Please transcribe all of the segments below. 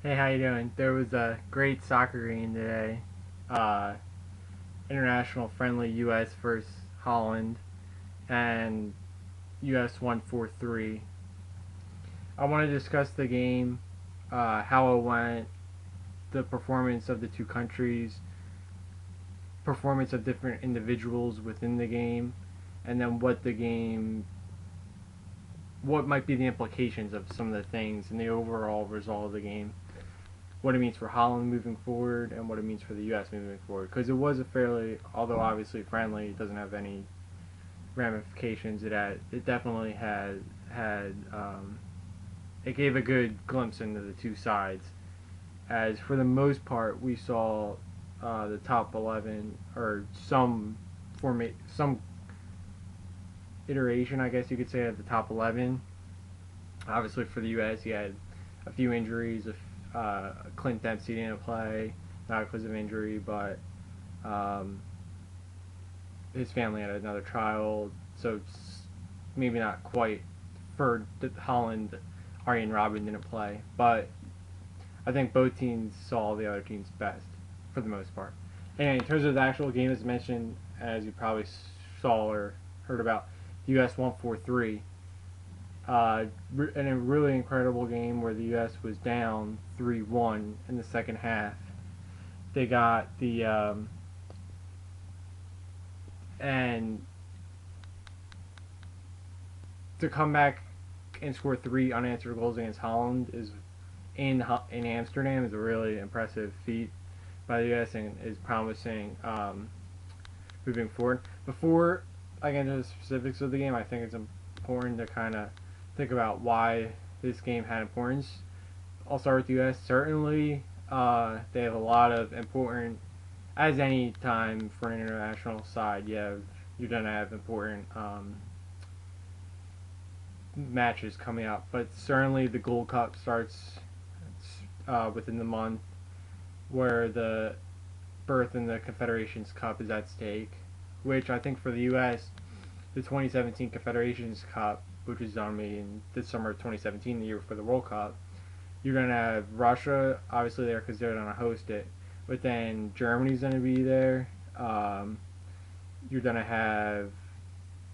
Hey, how you doing? There was a great soccer game today. Uh, International friendly U.S. versus Holland, and U.S. won 4-3. I want to discuss the game, how it went, the performance of the two countries, performance of different individuals within the game, and then what might be the implications of some of the things and the overall result of the game. What it means for Holland moving forward and what it means for the U.S. moving forward. Because it was a fairly, although obviously friendly, it doesn't have any ramifications. It definitely it gave a good glimpse into the two sides. As for the most part, we saw the top 11 or some iteration, I guess you could say, of the top 11. Obviously, for the U.S., you had a few injuries. Clint Dempsey didn't play, not because of injury, but um, his family had another child, so it's maybe not quite for Holland. Arjen Robben didn't play, but I think both teams saw the other team's best for the most part. And in terms of the actual game, as mentioned, as you probably saw or heard about, the U.S. won 4-3. In a really incredible game where the U.S. was down 3-1 in the second half. They got and to come back and score three unanswered goals against Holland is in Amsterdam is a really impressive feat by the U.S. and is promising moving forward. Before I get into the specifics of the game, I think it's important to kind of think about why this game had importance. I'll start with the U.S. Certainly, they have a lot of important, as any time for an international side, you're gonna have important matches coming up. But certainly, the Gold Cup starts within the month, where the berth in the Confederations Cup is at stake. Which I think for the U.S., the 2017 Confederations Cup, which was on me in the summer of 2017, the year before the World Cup, you're going to have Russia, obviously, there because they're going to host it. But then Germany's going to be there. You're going to have,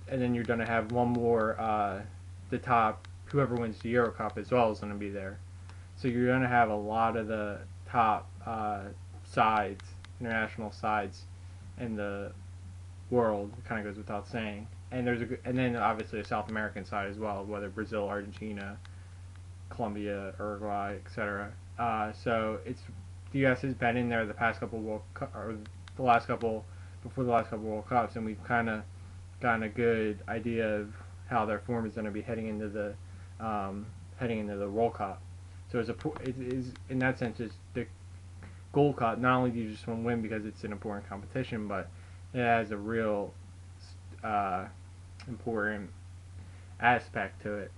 and then you're going to have one more, the top, whoever wins the Euro Cup as well is going to be there. So you're going to have a lot of the top sides, international sides in the world. It kind of goes without saying. And then obviously a South American side as well, whether Brazil, Argentina, Colombia, Uruguay, etc. So it's the U.S. has been in there the past couple or the last couple before the last couple World Cups, and we've kind of gotten a good idea of how their form is going to be heading into the World Cup. So it is in that sense it's the Gold Cup. Not only do you just want to win because it's an important competition, but it has a real important aspect to it.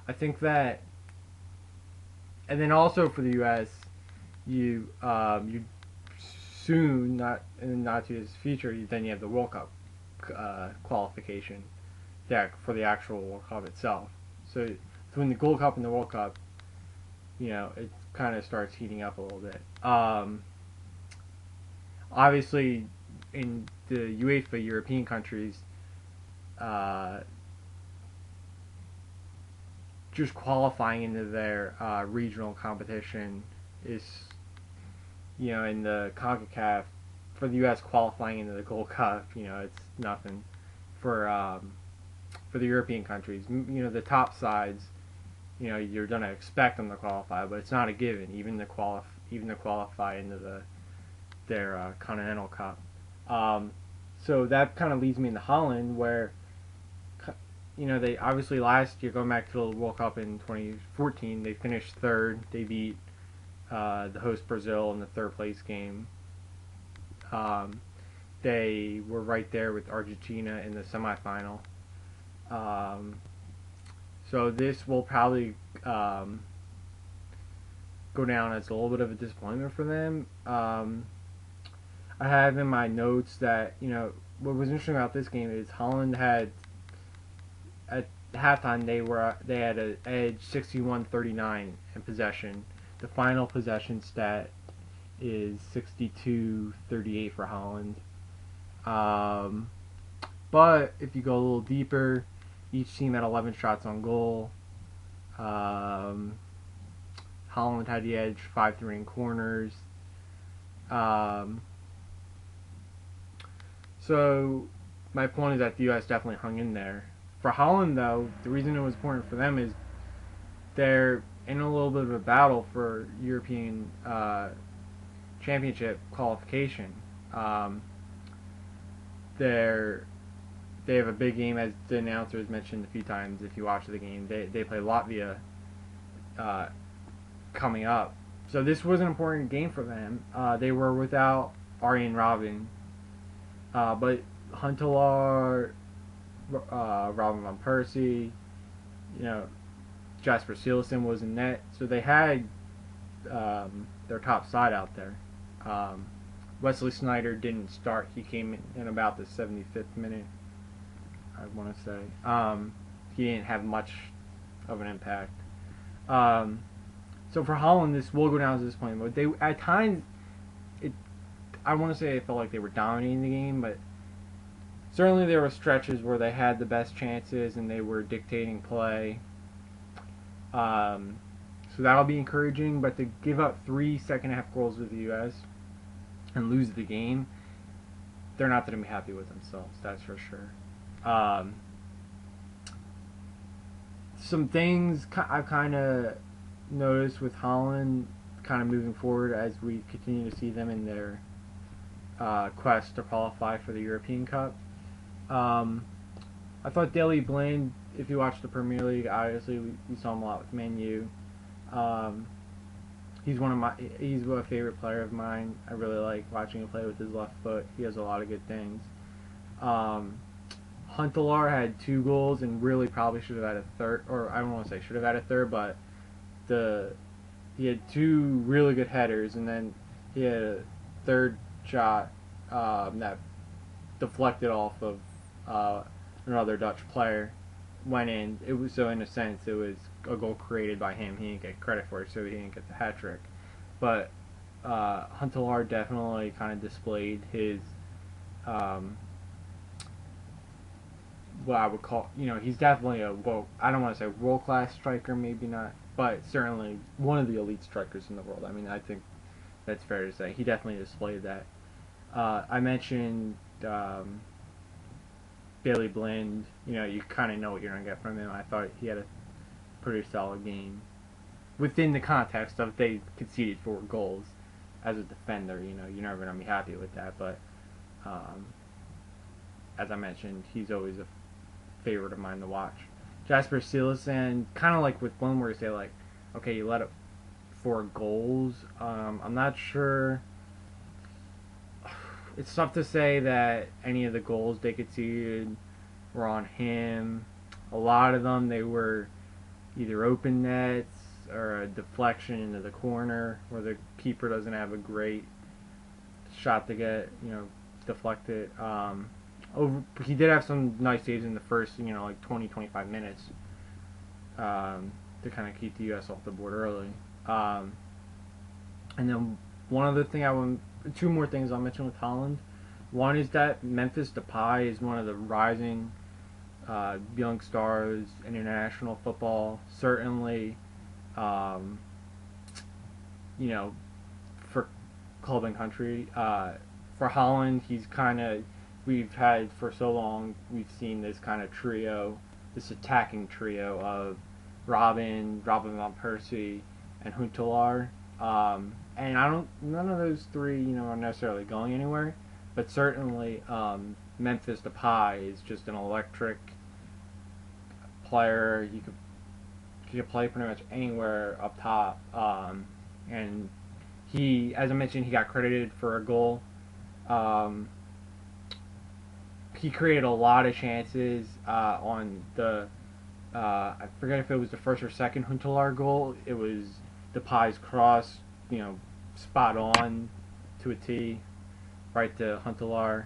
I think that, and then also for the U.S., you soon not in the not too distant future, then you have the World Cup qualification deck for the actual World Cup itself. So between the Gold Cup and the World Cup, it kind of starts heating up a little bit. Obviously, in the UEFA European countries, uh, just qualifying into their regional competition is, in the CONCACAF, for the U.S. qualifying into the Gold Cup, it's nothing. For the European countries, the top sides, you're gonna expect them to qualify, but it's not a given. Even to qualify into their Continental Cup. So that kind of leads me into Holland, where they obviously last year, going back to the World Cup in 2014, they finished third. They beat the host Brazil in the third place game. Um, they were right there with Argentina in the semifinal. Um, so this will probably go down as a little bit of a disappointment for them. I have in my notes that what was interesting about this game is Holland had halftime they had an edge 61-39 in possession. The final possession stat is 62-38 for Holland. Um, but if you go a little deeper, each team had 11 shots on goal. Holland had the edge 5-3 in corners. Um, so my point is that the U.S. definitely hung in there. For Holland, though, the reason it was important for them is they're in a little bit of a battle for European championship qualification. Um, they have a big game, as the announcers mentioned a few times. If you watch the game, they play Latvia coming up. So this was an important game for them. They were without Arjen Robben, but Huntelaar, Robin van Persie, Jasper Cillessen was in net. So they had their top side out there. Wesley Sneijder didn't start. He came in about the 75th minute, I want to say. He didn't have much of an impact. So for Holland, this will go down as a disappointment. But they, at times, I want to say it felt like they were dominating the game, but certainly there were stretches where they had the best chances and they were dictating play. So that'll be encouraging, but to give up 3 second-half goals to the U.S. and lose the game, they're not going to be happy with themselves, that's for sure. Some things I've kind of noticed with Holland kind of moving forward as we continue to see them in their quest to qualify for the European Cup. I thought Daley Blind, if you watch the Premier League, obviously we saw him a lot with Man U. He's a favorite player of mine. I really like watching him play with his left foot. He has a lot of good things. Huntelaar had 2 goals and really probably should have had a third, or I don't want to say should have had a third, but he had 2 really good headers, and then he had a third shot that deflected off of another Dutch player, went in. It was, so in a sense it was a goal created by him. He didn't get credit for it, so he didn't get the hat trick. But Huntelaar definitely kind of displayed his what I would call, he's definitely I don't want to say world class striker, maybe not, but certainly one of the elite strikers in the world. I mean, I think that's fair to say. He definitely displayed that. I mentioned Daley Blind. You kind of know what you're going to get from him. I thought he had a pretty solid game within the context of they conceded 4 goals. As a defender, you're never going to be happy with that, but as I mentioned, he's always a favorite of mine to watch. Jasper Cillessen, kind of like with one where you say, like, okay, you let up 4 goals. I'm not sure. It's tough to say that any of the goals they conceded were on him. A lot of them, they were either open nets or a deflection into the corner where the keeper doesn't have a great shot to get, deflected. He did have some nice saves in the first, 20-25 minutes to kind of keep the U.S. off the board early. And then one other thing 2 more things I'll mention with Holland. One is that Memphis Depay is one of the rising young stars in international football. Certainly, for club and country. For Holland, he's kind of, we've had for so long, we've seen this kind of trio, this attacking trio of Robin van Persie, and Huntelaar. And none of those 3, are necessarily going anywhere, but certainly Memphis Depay is just an electric player. He could play pretty much anywhere up top. And he, as I mentioned, he got credited for a goal. He created a lot of chances on the I forget if it was the first or second Huntelaar goal. It was Depay's cross, spot on to a T, right to Huntelaar.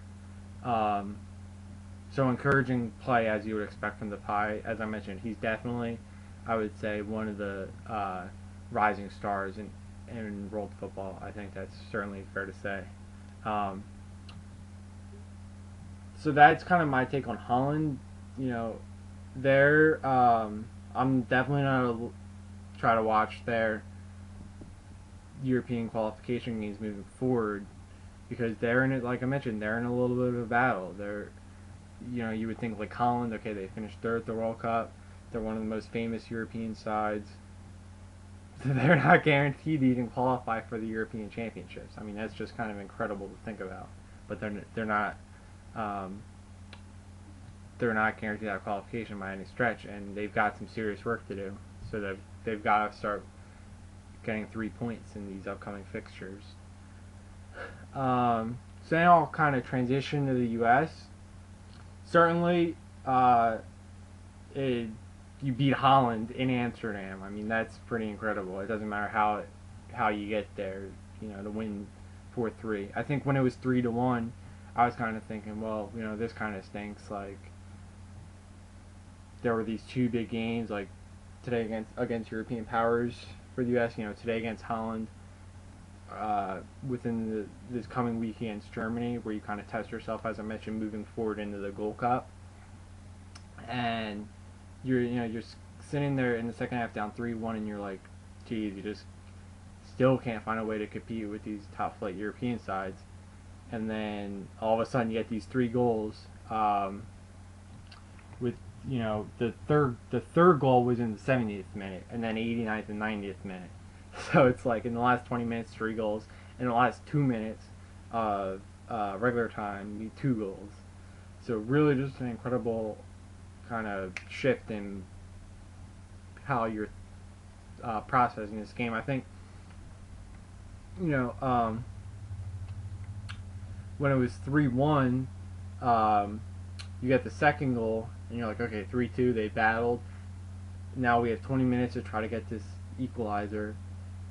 So encouraging play as you would expect from the Pie. As I mentioned, he's definitely, I would say, one of the rising stars in world football. I think that's certainly fair to say. Um, so that's kind of my take on Holland. You know, they're I'm definitely gonna try to watch their European qualification games moving forward because they're in it. Like I mentioned, they're in a little bit of a battle. They're, you would think like Holland. Okay, they finished third at the World Cup. They're one of the most famous European sides. They're not guaranteed to even qualify for the European Championships. I mean, that's just kind of incredible to think about. But um, they're not guaranteed that qualification by any stretch, and they've got some serious work to do. So they've got to start getting 3 points in these upcoming fixtures. So now I'll kind of transition to the U.S. Certainly, you beat Holland in Amsterdam. I mean, that's pretty incredible. It doesn't matter how you get there, to win 4-3. I think when it was 3-1, I was kind of thinking, well, this kind of stinks. Like, there were these two big games, like today against European powers for the U.S. Today against Holland. Within this coming week against Germany, where you kind of test yourself, as I mentioned, moving forward into the Gold Cup, and you're sitting there in the second half down 3-1, and you're like, geez, you just still can't find a way to compete with these top flight European sides, and then all of a sudden you get these 3 goals. With the third goal was in the 70th minute, and then 89th and 90th minute. So it's like in the last 20 minutes, 3 goals. In the last 2 minutes of regular time, 2 goals. So really just an incredible kind of shift in how you're processing this game. I think, when it was 3-1, you get the second goal, and you're like, okay, 3-2, they battled. Now we have 20 minutes to try to get this equalizer.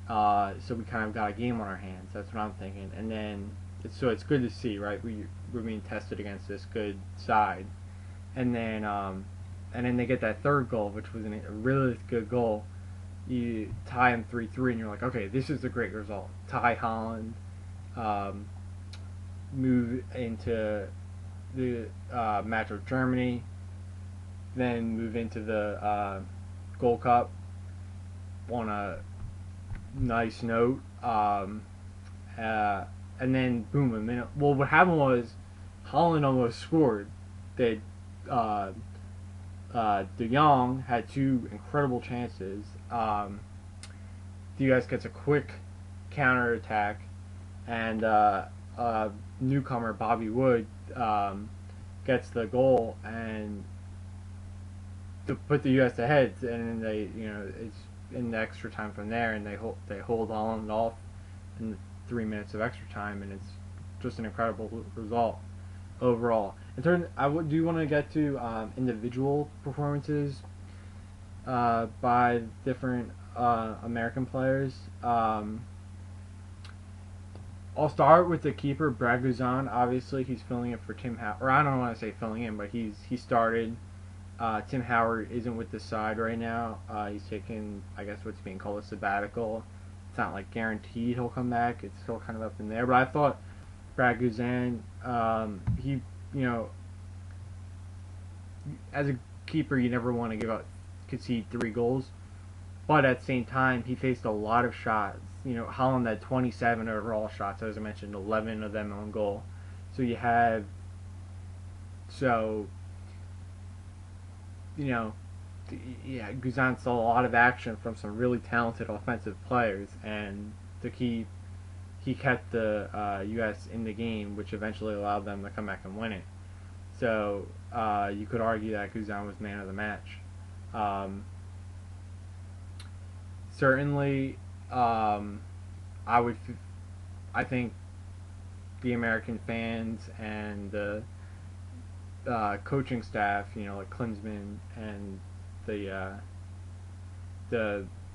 So we kind of got a game on our hands. That's what I'm thinking. And then, it's good to see, right? We're being tested against this good side. And then they get that third goal, which was a really good goal. You tie them 3-3, and you're like, okay, this is a great result. Tie Holland, move into the match with Germany, then move into the Gold Cup on a nice note, and then boom, a minute. Well, what happened was Holland almost scored. De Jong had 2 incredible chances. The U.S. gets a quick counter attack, and newcomer Bobby Wood gets the goal and to put the U.S. ahead, and then they, it's in the extra time from there, and they hold Holland off in 3 minutes of extra time, and it's just an incredible result overall. I do want to get to individual performances by different American players. I'll start with the keeper, Brad Guzan. Obviously, he's filling in for Tim Howard. Or I don't want to say filling in, but he started. Tim Howard isn't with the side right now. He's taking, I guess, what's being called a sabbatical. It's not like guaranteed he'll come back. It's still kind of up in there. But I thought Brad Guzan, he, as a keeper, you never want to concede 3 goals. But at the same time, he faced a lot of shots. Holland had 27 overall shots, as I mentioned, 11 of them on goal. So Guzan saw a lot of action from some really talented offensive players, and he kept the U.S. in the game, which eventually allowed them to come back and win it. So you could argue that Guzan was man of the match. Certainly, I think the American fans and the coaching staff, like Klinsmann and the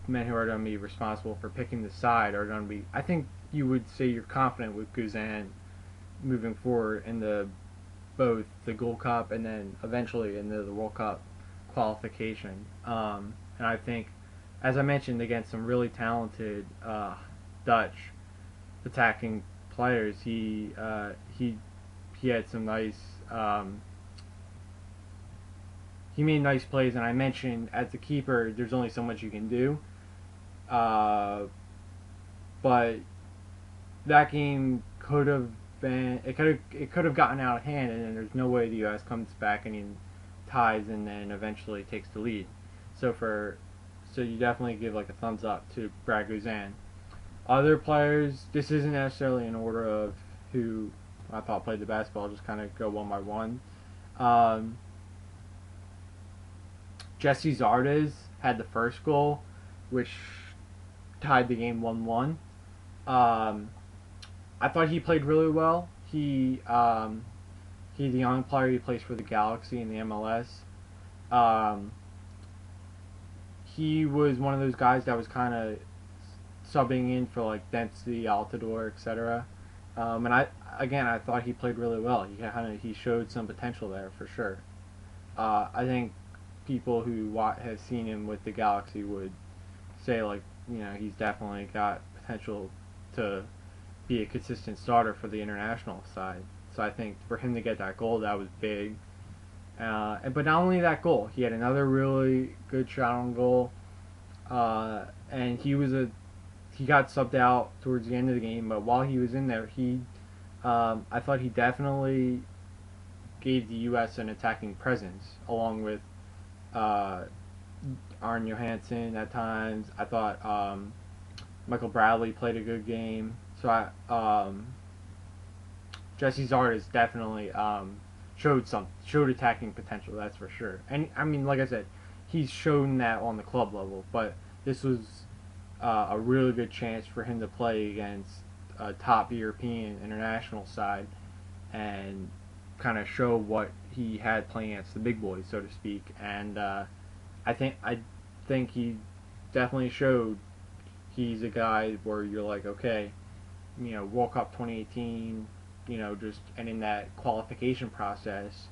men who are going to be responsible for picking the side are going to be. I think you would say you're confident with Guzan moving forward in the both the Gold Cup and then eventually into the World Cup qualification. And I think, as I mentioned, against some really talented Dutch attacking players, he had some nice. He made nice plays, and I mentioned as the keeper, there's only so much you can do. But that game could have been it could have gotten out of hand, and then there's no way the U.S. comes back and he ties and then eventually takes the lead. So you definitely give like a thumbs up to Brad Guzan. Other players, this isn't necessarily in order of who I thought played the best, but I'll just kind of go one by one. Jesse Zardes had the first goal, which tied the game 1-1. I thought he played really well. He's a young player. He plays for the Galaxy in the MLS. He was one of those guys that was kind of subbing in for like Dempsey, Altidore, etc. And I thought he played really well. He showed some potential there for sure. I think people who have seen him with the Galaxy would say he's definitely got potential to be a consistent starter for the international side. So I think for him to get that goal, that was big. But not only that goal, he had another really good shot on goal, and he got subbed out towards the end of the game. But while he was in there, I thought he definitely gave the U.S. an attacking presence, along with Arne Johansson at times. I thought Michael Bradley played a good game. So Jesse Zardes definitely showed attacking potential, that's for sure. And I mean, like I said, he's shown that on the club level, but this was a really good chance for him to play against a top European international side and kind of show what he had playing against the big boys, so to speak. And I think he definitely showed he's a guy where you're like, okay, World Cup 2018, and in that qualification process,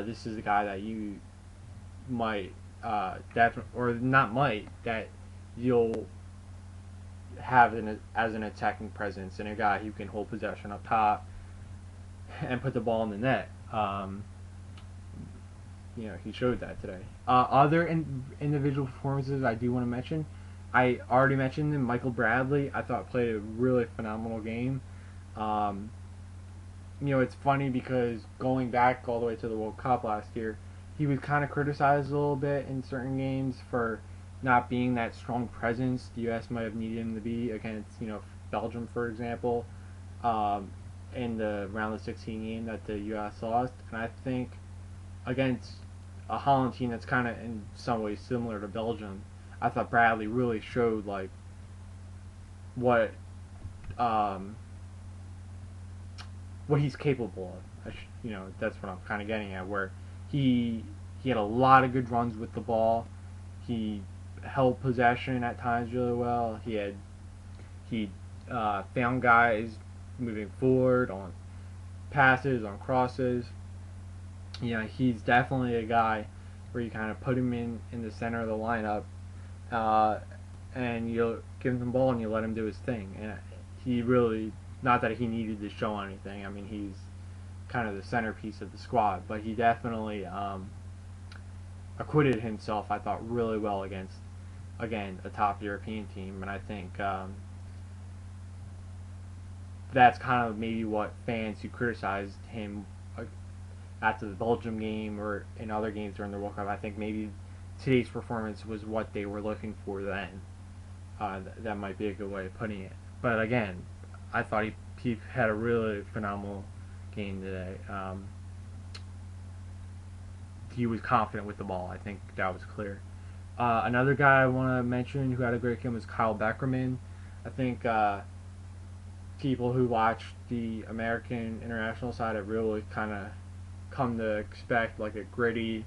this is a guy that you might that you'll have as an attacking presence, and a guy who can hold possession up top and put the ball in the net. He showed that today. Other individual performances I do want to mention. I already mentioned him, Michael Bradley. I thought played a really phenomenal game. It's funny because going back all the way to the World Cup last year, he was kind of criticized a little bit in certain games for not being that strong presence the U.S. might have needed him to be against, Belgium, for example, in the round of 16 game that the U.S. lost. And I think against a Holland team that's kind of in some ways similar to Belgium, I thought Bradley really showed what he's capable of. That's what I'm kind of getting at. Where he had a lot of good runs with the ball. He held possession at times really well. He found guys moving forward on passes, on crosses. He's definitely a guy where you kind of put him in the center of the lineup. And you give him the ball and you let him do his thing. And he really, not that he needed to show anything. I mean, he's kind of the centerpiece of the squad, but he definitely acquitted himself, I thought, really well against, again, a top European team. And I think that's kind of maybe what fans who criticized him after the Belgium game or in other games during the World Cup, I think maybe today's performance was what they were looking for then. That might be a good way of putting it. But again, I thought he had a really phenomenal game today. He was confident with the ball. I think that was clear. Another guy I want to mention who had a great game was Kyle Beckerman. I think people who watch the American international side have really kind of come to expect like a gritty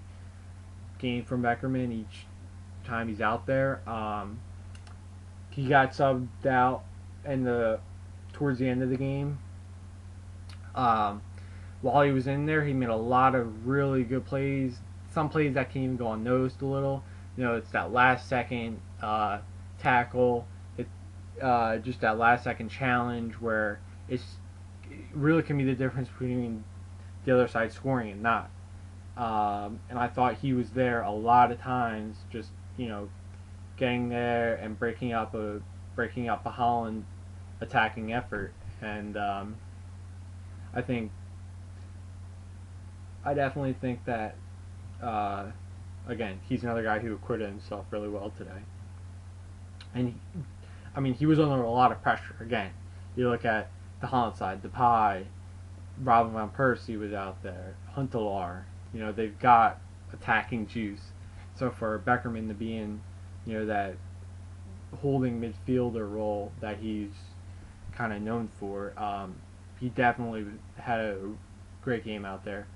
game from Beckerman each time he's out there. He got subbed out towards the end of the game. while he was in there, he made a lot of really good plays. Some plays that can even go unnoticed a little. It's that last second tackle, it just that last second challenge where it really can be the difference between the other side scoring and not. And I thought he was there a lot of times, just getting there and breaking up a Holland attacking effort. And I definitely think that again, he's another guy who acquitted himself really well today. And he was under a lot of pressure. Again, you look at the Holland side, Depay, Robin van Persie was out there, Huntelaar. They've got attacking juice. So for Beckerman to be in, that holding midfielder role that he's kind of known for, he definitely had a great game out there.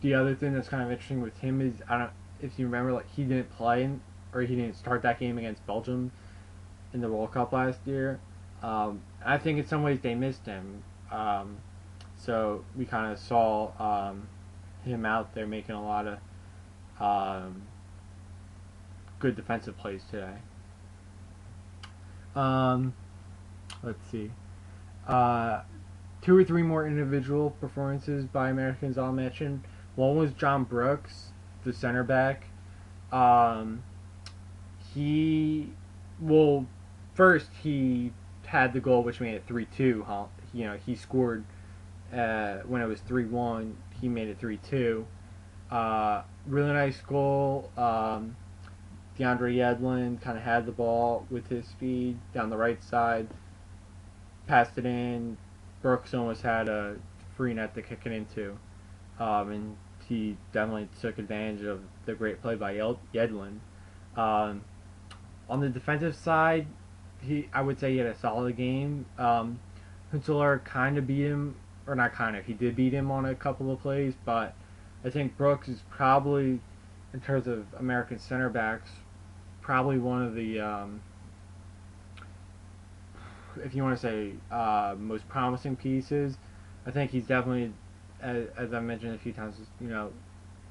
The other thing that's kind of interesting with him is, I don't if you remember, like, he didn't play or he didn't start that game against Belgium in the World Cup last year. I think in some ways they missed him. So we kind of saw him out there making a lot of good defensive plays today. Let's see. 2 or 3 more individual performances by Americans I'll mention. One was John Brooks, the center back. First he had the goal which made it 3-2. He scored when it was 3-1. He made it 3-2. Really nice goal. DeAndre Yedlin kind of had the ball with his speed down the right side, passed it in. Brooks almost had a free net to kick it into, and he definitely took advantage of the great play by Yedlin. On the defensive side, I would say he had a solid game. Huntelaar kind of beat him, or not kind of, he did beat him on a couple of plays, but I think Brooks is probably, in terms of American center backs, probably one of the, if you want to say, most promising pieces. I think he's definitely, as I mentioned a few times,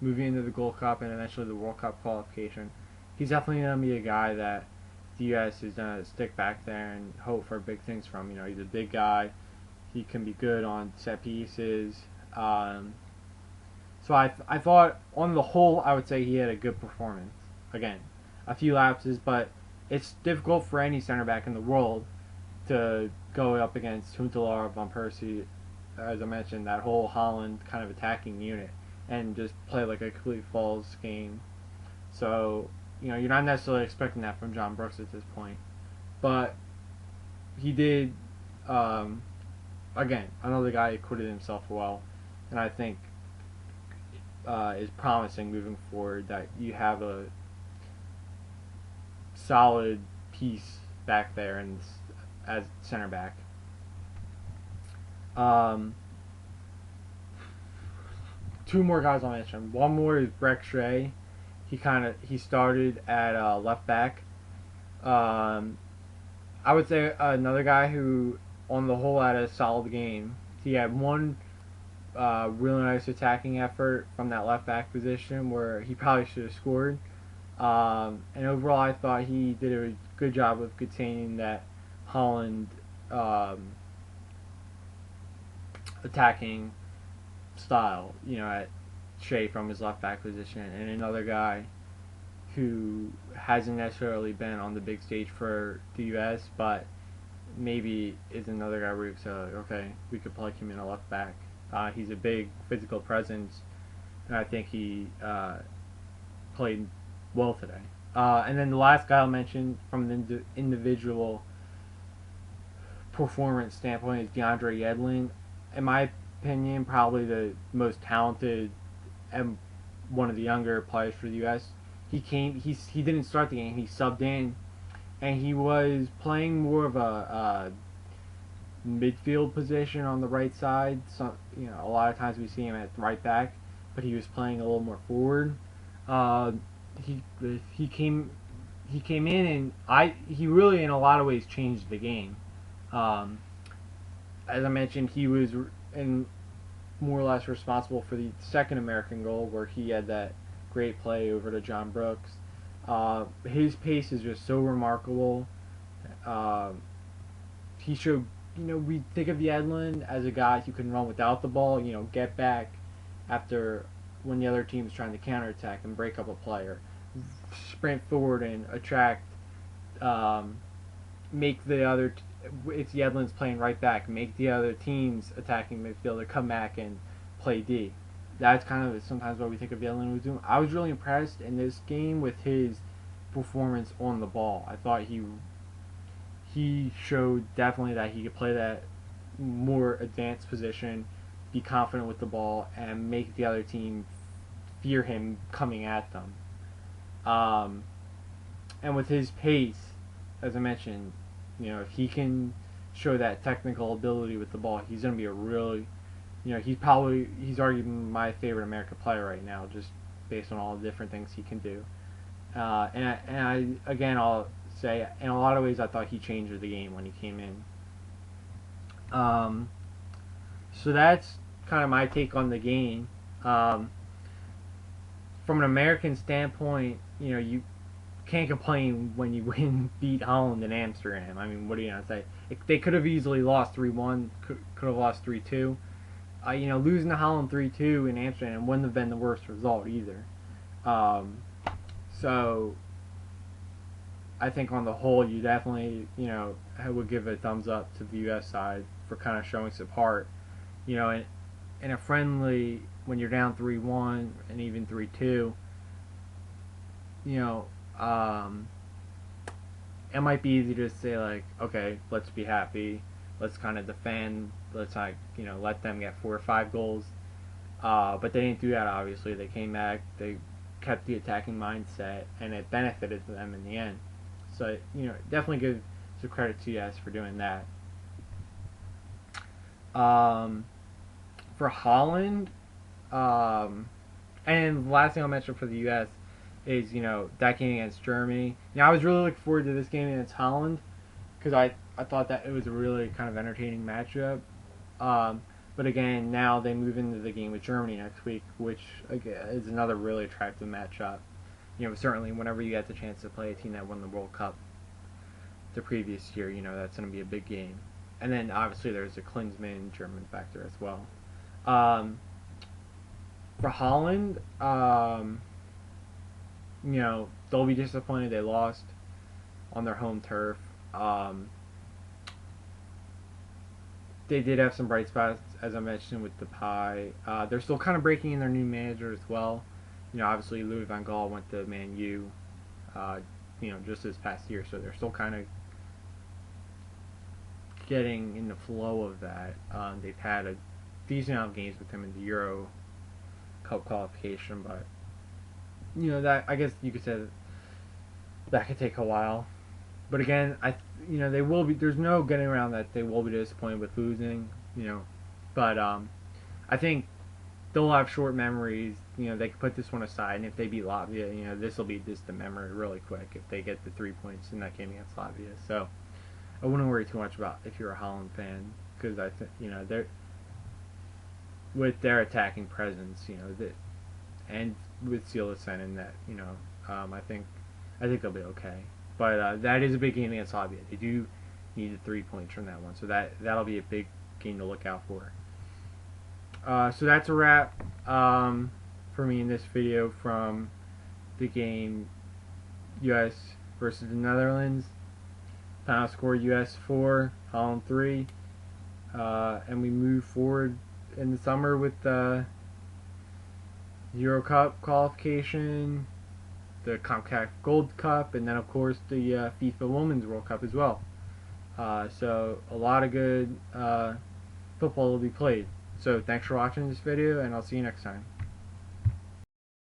moving into the Gold Cup and eventually the World Cup qualification. He's definitely going to be a guy that the U.S. is going to stick back there and hope for big things from. He's a big guy. He can be good on set pieces. So I thought, on the whole, I would say he had a good performance. Again, a few lapses, but it's difficult for any center back in the world to go up against Huntelaar, Van Persie, as I mentioned, that whole Holland kind of attacking unit, and just play like a complete false game. So, you're not necessarily expecting that from John Brooks at this point. But he did, again, another guy who acquitted himself well, and I think is promising moving forward, that you have a solid piece back there and as center back. 2 more guys I'll mention. One more is Breck Shea. He started at left back. I would say another guy who, on the whole, had a solid game. He had one really nice attacking effort from that left back position where he probably should have scored. And overall, I thought he did a good job of containing that Holland attacking style, at Shea from his left back position. And another guy who hasn't necessarily been on the big stage for the U.S., but maybe is another guy where you say, okay, we could plug him in a left back. He's a big physical presence, and I think he played well today. And then the last guy I'll mention from the individual performance standpoint is DeAndre Yedlin. In my opinion, probably the most talented and one of the younger players for the U.S. He didn't start the game. He subbed in, and he was playing more of a midfield position on the right side. So, a lot of times we see him at right back, but he was playing a little more forward. He came in, and he really in a lot of ways changed the game. as I mentioned, he was in more or less responsible for the second American goal, where he had that great play over to John Brooks. His pace is just so remarkable. Uh, he showed, we think of Yedlin as a guy who can run without the ball, get back after when the other team's trying to counterattack and break up a player, sprint forward and attract, make the other. It's Yedlin's playing right back. Make the other team's attacking midfielder come back and play D. That's kind of sometimes what we think of Yedlin was doing. I was really impressed in this game with his performance on the ball. I thought he showed definitely that he could play that more advanced position, be confident with the ball, and make the other team fear him coming at them. And with his pace, as I mentioned, if he can show that technical ability with the ball, he's going to be a really, he's arguably my favorite American player right now, just based on all the different things he can do. I'll say, in a lot of ways, I thought he changed the game when he came in. So that's kind of my take on the game. From an American standpoint, you can't complain when you beat Holland in Amsterdam. I mean, what are you gonna say? They could have easily lost 3-1, could have lost 3-2. Losing to Holland 3-2 in Amsterdam wouldn't have been the worst result either. So I think on the whole, you definitely, I would give a thumbs up to the U.S. side for kind of showing some heart. In a friendly, when you're down 3-1 and even 3-2, it might be easy to say, like, okay, let's be happy, let's kind of defend, let's let them get 4 or 5 goals. But they didn't do that. Obviously, they came back, they kept the attacking mindset, and it benefited them in the end. So definitely give some credit to US for doing that. For Holland, and the last thing I'll mention for the US is that game against Germany. I was really looking forward to this game against Holland because I thought that it was a really kind of entertaining matchup. But again, now they move into the game with Germany next week, which again is another really attractive matchup. Certainly whenever you get the chance to play a team that won the World Cup the previous year, that's going to be a big game. And then obviously there's a Klinsmann German factor as well. For Holland, they'll be disappointed they lost on their home turf. They did have some bright spots, as I mentioned, with the pie. They're still kind of breaking in their new manager as well. Obviously Louis van Gaal went to Man U, just this past year, so they're still kind of getting in the flow of that. They've had a decent amount of games with him in the Euro Cup qualification, but that, I guess you could say that could take a while. But again, they will be. There's no getting around that they will be disappointed with losing. But I think they'll have short memories. They can put this one aside, and if they beat Latvia, this will be distant memory really quick if they get the 3 points in that game against Latvia. So I wouldn't worry too much about if you're a Holland fan, because I think they're with their attacking presence, and with Silas and that, I think they'll be okay. But that is a big game against Latvia. They do need the 3 points from that one, so that'll be a big game to look out for. So that's a wrap for me in this video from the game U.S. versus the Netherlands. Final score U.S. 4, Holland 3, and we move forward in the summer with the Euro Cup qualification, the CONCACAF Gold Cup, and then of course the FIFA Women's World Cup as well. So a lot of good football will be played. So thanks for watching this video, and I'll see you next time.